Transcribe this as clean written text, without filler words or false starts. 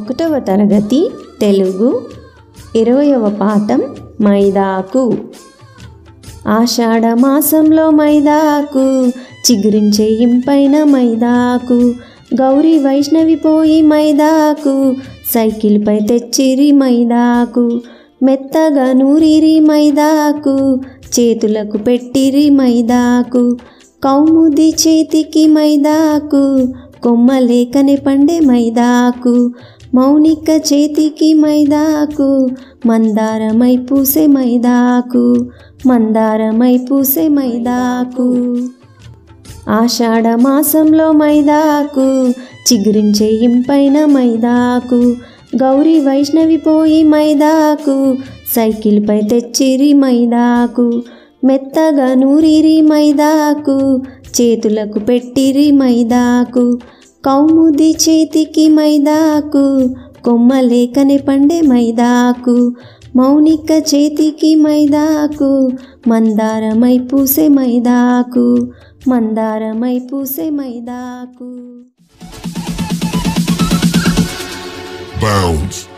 ఒకటవ తరగతి తెలుగు 20వ పాఠం మైదాకు. ఆషాఢ మాసంలో మైదాకు చిగురించే ఇంపైన మైదాకు, గౌరీ వైష్ణవి పోయి మైదాకు సైకిల్పై తెచ్చిరి మైదాకు, మెత్తగా నూరిరి మైదాకు చేతులకు పెట్టిరి మైదాకు, కౌముది చేతికి మైదాకు కొమ్మలేకనే పండే మైదాకు, మౌనిక చేతికి మైదాకు మందారమై పూసే మైదాకు, మందారమై పూసే మైదాకు. ఆషాఢ మాసంలో మైదాకు చిగురించే ఇంపైన మైదాకు, గౌరీ వైష్ణవి పోయి మైదాకు సైకిల్పై తెచ్చిరి మైదాకు, మెత్తగా నూరిరి మైదాకు చేతులకు పెట్టిరి మైదాకు, కౌముది చేతికి మైదాకు కొమ్మలేకనే పండే మైదాకు, మౌనిక చేతికి మైదాకు మందారమై పూసే మైదాకు, మందారమై పూసే మైదాకు. Bounce.